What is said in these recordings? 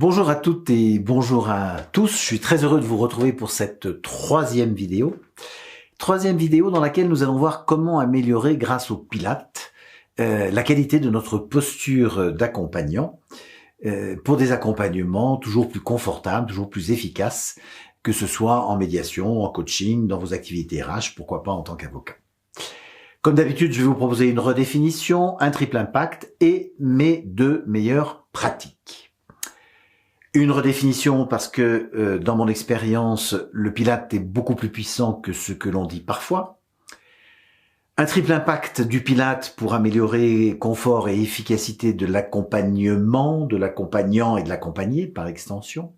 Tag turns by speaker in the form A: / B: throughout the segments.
A: Bonjour à toutes et bonjour à tous. Je suis très heureux de vous retrouver pour cette troisième vidéo. Troisième vidéo dans laquelle nous allons voir comment améliorer grâce au Pilates la qualité de notre posture d'accompagnant pour des accompagnements toujours plus confortables, toujours plus efficaces, que ce soit en médiation, en coaching, dans vos activités RH, pourquoi pas en tant qu'avocat. Comme d'habitude, je vais vous proposer une redéfinition, un triple impact et mes deux meilleures pratiques. Une redéfinition parce que dans mon expérience, le Pilates est beaucoup plus puissant que ce que l'on dit parfois. Un triple impact du Pilates pour améliorer confort et efficacité de l'accompagnement, de l'accompagnant et de l'accompagné par extension.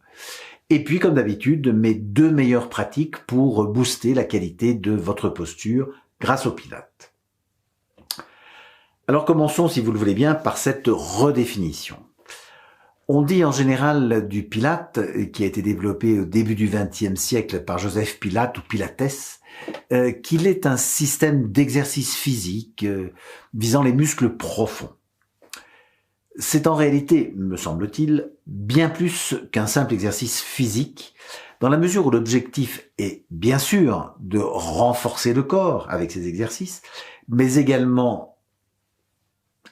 A: Et puis, comme d'habitude, mes deux meilleures pratiques pour booster la qualité de votre posture grâce au Pilates. Alors commençons, si vous le voulez bien, par cette redéfinition. On dit en général du Pilates, qui a été développé au début du XXe siècle par Joseph Pilates ou Pilates, qu'il est un système d'exercice physique visant les muscles profonds. C'est en réalité, me semble-t-il, bien plus qu'un simple exercice physique, dans la mesure où l'objectif est bien sûr de renforcer le corps avec ces exercices, mais également,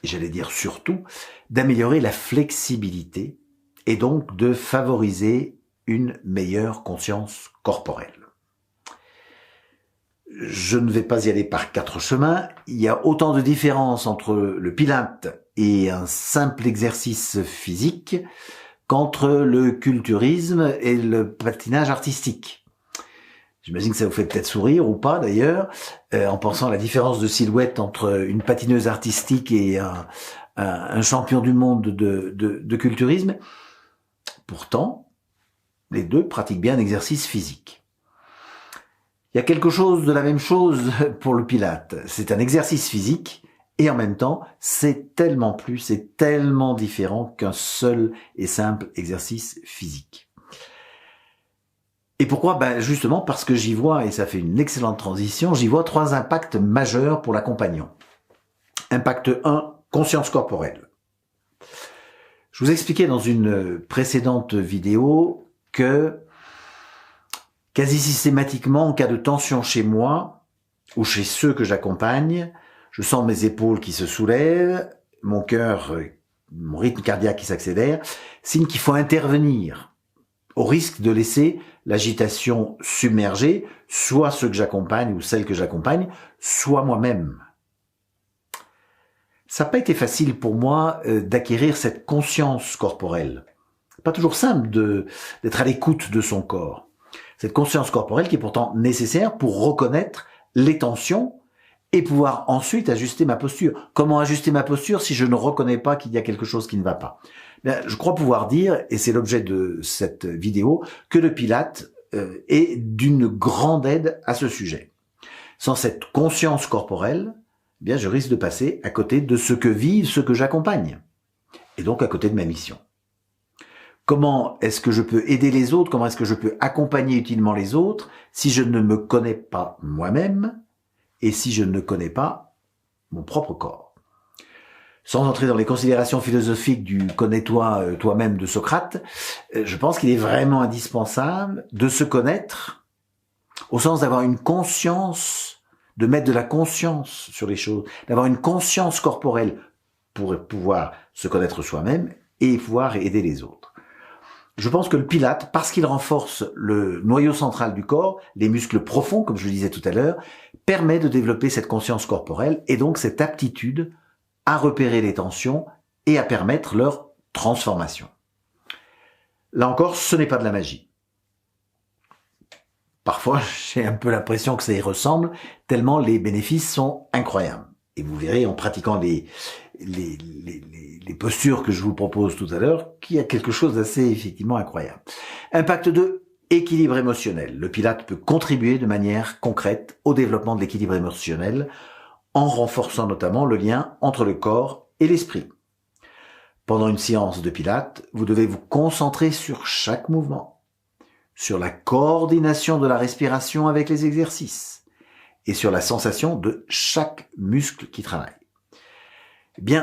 A: j'allais dire surtout, d'améliorer la flexibilité et donc de favoriser une meilleure conscience corporelle. Je ne vais pas y aller par quatre chemins. Il y a autant de différences entre le Pilates et un simple exercice physique qu'entre le culturisme et le patinage artistique. J'imagine que ça vous fait peut-être sourire ou pas d'ailleurs, en pensant à la différence de silhouette entre une patineuse artistique et un champion du monde de culturisme. Pourtant, les deux pratiquent bien un exercice physique. Il y a quelque chose de la même chose pour le Pilates. C'est un exercice physique et en même temps, c'est tellement différent qu'un seul et simple exercice physique. Et pourquoi? Justement parce que j'y vois, et ça fait une excellente transition, j'y vois trois impacts majeurs pour l'accompagnant. Impact 1, conscience corporelle. Je vous expliquais dans une précédente vidéo que quasi systématiquement, en cas de tension chez moi ou chez ceux que j'accompagne, je sens mes épaules qui se soulèvent, mon cœur, mon rythme cardiaque qui s'accélère, signe qu'il faut intervenir, au risque de laisser l'agitation submerger, soit ceux que j'accompagne ou celles que j'accompagne, soit moi-même. Ça n'a pas été facile pour moi d'acquérir cette conscience corporelle. Pas toujours simple d'être à l'écoute de son corps. Cette conscience corporelle qui est pourtant nécessaire pour reconnaître les tensions et pouvoir ensuite ajuster ma posture. Comment ajuster ma posture si je ne reconnais pas qu'il y a quelque chose qui ne va pas? Je crois pouvoir dire, et c'est l'objet de cette vidéo, que le Pilates est d'une grande aide à ce sujet. Sans cette conscience corporelle, je risque de passer à côté de ce que vivent ceux que j'accompagne, et donc à côté de ma mission. Comment est-ce que je peux aider les autres? Comment est-ce que je peux accompagner utilement les autres si je ne me connais pas moi-même et si je ne connais pas mon propre corps? Sans entrer dans les considérations philosophiques du « connais-toi toi-même » de Socrate, je pense qu'il est vraiment indispensable de se connaître au sens d'avoir une conscience, de mettre de la conscience sur les choses, d'avoir une conscience corporelle pour pouvoir se connaître soi-même et pouvoir aider les autres. Je pense que le Pilates, parce qu'il renforce le noyau central du corps, les muscles profonds, comme je le disais tout à l'heure, permet de développer cette conscience corporelle et donc cette aptitude à repérer les tensions et à permettre leur transformation. Là encore, ce n'est pas de la magie. Parfois, j'ai un peu l'impression que ça y ressemble, tellement les bénéfices sont incroyables. Et vous verrez en pratiquant les postures que je vous propose tout à l'heure, qu'il y a quelque chose d'assez effectivement incroyable. Impact 2, équilibre émotionnel. Le Pilates peut contribuer de manière concrète au développement de l'équilibre émotionnel, en renforçant notamment le lien entre le corps et l'esprit. Pendant une séance de Pilates, vous devez vous concentrer sur chaque mouvement, sur la coordination de la respiration avec les exercices et sur la sensation de chaque muscle qui travaille.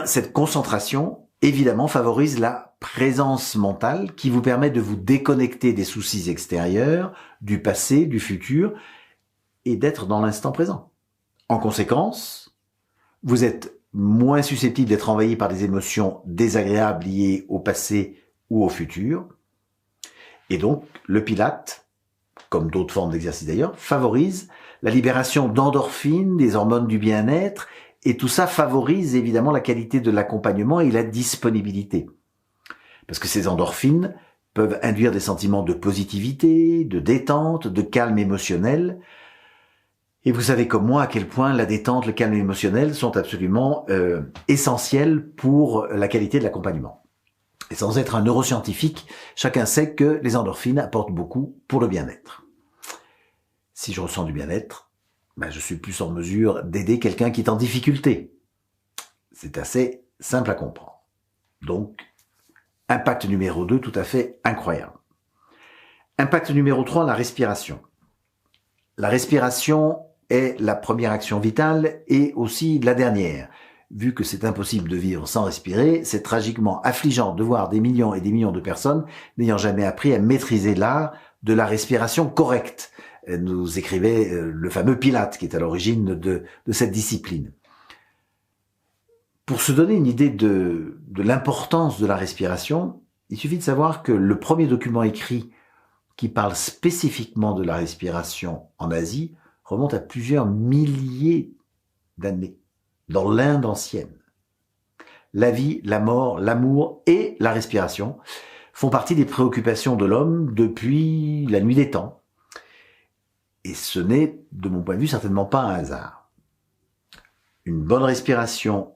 A: Cette concentration, évidemment, favorise la présence mentale qui vous permet de vous déconnecter des soucis extérieurs, du passé, du futur, et d'être dans l'instant présent. En conséquence, vous êtes moins susceptible d'être envahi par des émotions désagréables liées au passé ou au futur. Et donc, le Pilate, comme d'autres formes d'exercice d'ailleurs, favorise la libération d'endorphines, des hormones du bien-être, et tout ça favorise évidemment la qualité de l'accompagnement et la disponibilité. Parce que ces endorphines peuvent induire des sentiments de positivité, de détente, de calme émotionnel. Et vous savez comme moi à quel point la détente, le calme émotionnel sont absolument essentiels pour la qualité de l'accompagnement. Et sans être un neuroscientifique, chacun sait que les endorphines apportent beaucoup pour le bien-être. Si je ressens du bien-être, je suis plus en mesure d'aider quelqu'un qui est en difficulté. C'est assez simple à comprendre. Donc, impact numéro 2, tout à fait incroyable. Impact numéro 3, la respiration. La respiration est la première action vitale et aussi la dernière. Vu que c'est impossible de vivre sans respirer, c'est tragiquement affligeant de voir des millions et des millions de personnes n'ayant jamais appris à maîtriser l'art de la respiration correcte. Nous écrivait le fameux Pilate qui est à l'origine de cette discipline. Pour se donner une idée de l'importance de la respiration, il suffit de savoir que le premier document écrit qui parle spécifiquement de la respiration en Asie remonte à plusieurs milliers d'années, dans l'Inde ancienne. La vie, la mort, l'amour et la respiration font partie des préoccupations de l'homme depuis la nuit des temps. Et ce n'est, de mon point de vue, certainement pas un hasard. Une bonne respiration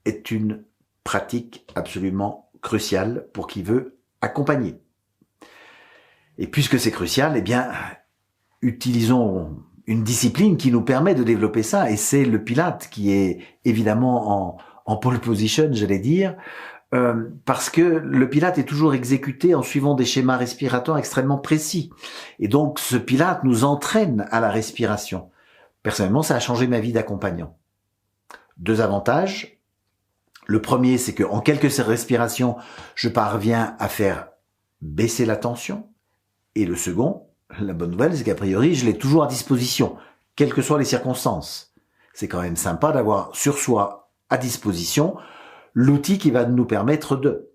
A: est une pratique absolument cruciale pour qui veut accompagner. Et puisque c'est crucial, utilisons une discipline qui nous permet de développer ça, et c'est le Pilate qui est évidemment en pole position, j'allais dire, parce que le Pilate est toujours exécuté en suivant des schémas respiratoires extrêmement précis. Et donc ce Pilate nous entraîne à la respiration. Personnellement, ça a changé ma vie d'accompagnant. 2 avantages. Le premier, c'est qu'en quelques respirations, je parviens à faire baisser la tension. Et le second, la bonne nouvelle, c'est qu'a priori, je l'ai toujours à disposition, quelles que soient les circonstances. C'est quand même sympa d'avoir sur soi à disposition l'outil qui va nous permettre de.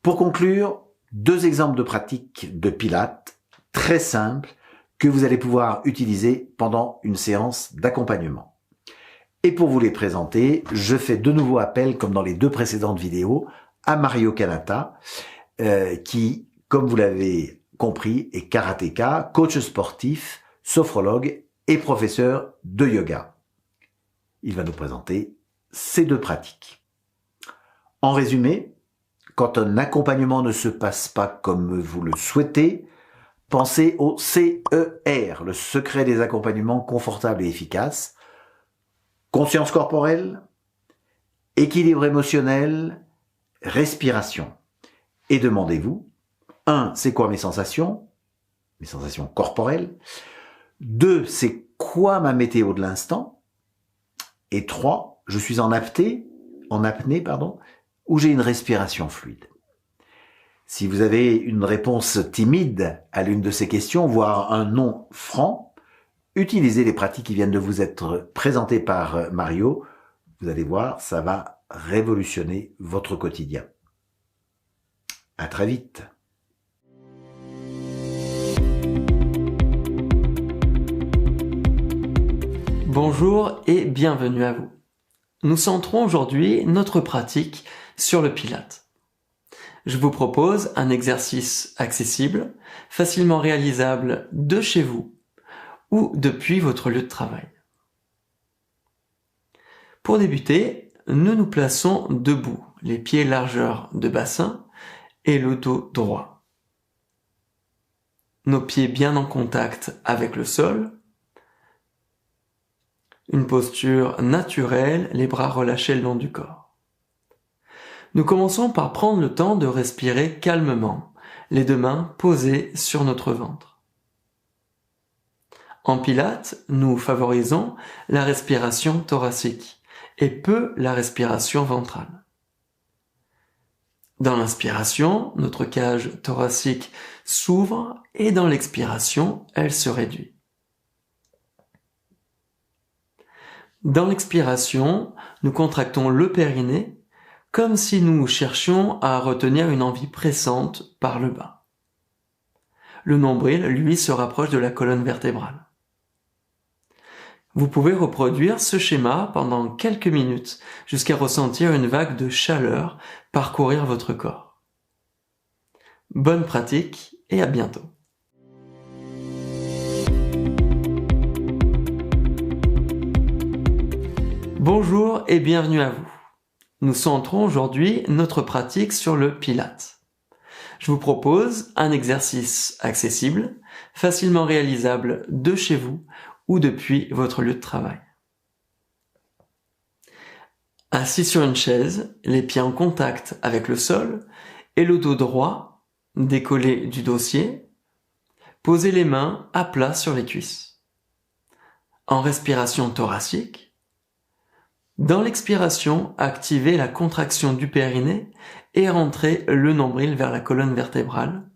A: Pour conclure, 2 exemples de pratiques de Pilate, très simples, que vous allez pouvoir utiliser pendant une séance d'accompagnement. Et pour vous les présenter, je fais de nouveau appel, comme dans les 2 précédentes vidéos, à Mario Kanata, qui, comme vous l'avez compris, est karatéka, coach sportif, sophrologue et professeur de yoga. Il va nous présenter ces 2 pratiques. En résumé, quand un accompagnement ne se passe pas comme vous le souhaitez, pensez au CER, le secret des accompagnements confortables et efficaces. Conscience corporelle, équilibre émotionnel, respiration. Et demandez-vous, 1, c'est quoi mes sensations corporelles. 2, c'est quoi ma météo de l'instant. Et 3, je suis en apnée, où j'ai une respiration fluide. Si vous avez une réponse timide à l'une de ces questions, voire un non franc, utilisez les pratiques qui viennent de vous être présentées par Mario. Vous allez voir, ça va révolutionner votre quotidien. À très vite.
B: Bonjour et bienvenue à vous. Nous centrons aujourd'hui notre pratique sur le Pilate. Je vous propose un exercice accessible, facilement réalisable de chez vous ou depuis votre lieu de travail. Pour débuter, nous nous plaçons debout, les pieds largeur de bassin et le dos droit. Nos pieds bien en contact avec le sol. Une posture naturelle, les bras relâchés le long du corps. Nous commençons par prendre le temps de respirer calmement, les 2 mains posées sur notre ventre. En Pilate, nous favorisons la respiration thoracique et peu la respiration ventrale. Dans l'inspiration, notre cage thoracique s'ouvre et dans l'expiration, elle se réduit. Dans l'expiration, nous contractons le périnée comme si nous cherchions à retenir une envie pressante par le bas. Le nombril, lui, se rapproche de la colonne vertébrale. Vous pouvez reproduire ce schéma pendant quelques minutes jusqu'à ressentir une vague de chaleur parcourir votre corps. Bonne pratique et à bientôt. Bonjour et bienvenue à vous. Nous centrons aujourd'hui notre pratique sur le Pilate. Je vous propose un exercice accessible, facilement réalisable de chez vous ou depuis votre lieu de travail. Assis sur une chaise, les pieds en contact avec le sol et le dos droit, décollé du dossier, posez les mains à plat sur les cuisses. En respiration thoracique, dans l'expiration, activez la contraction du périnée et rentrez le nombril vers la colonne vertébrale,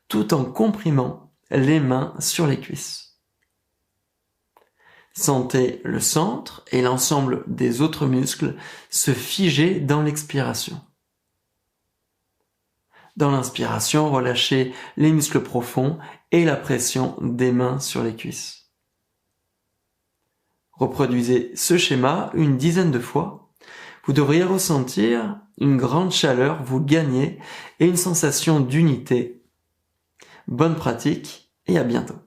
B: tout en comprimant les mains sur les cuisses. Sentez le centre et l'ensemble des autres muscles se figer dans l'expiration. Dans l'inspiration, relâchez les muscles profonds et la pression des mains sur les cuisses. Reproduisez ce schéma une dizaine de fois. Vous devriez ressentir une grande chaleur vous gagner et une sensation d'unité. Bonne pratique et à bientôt.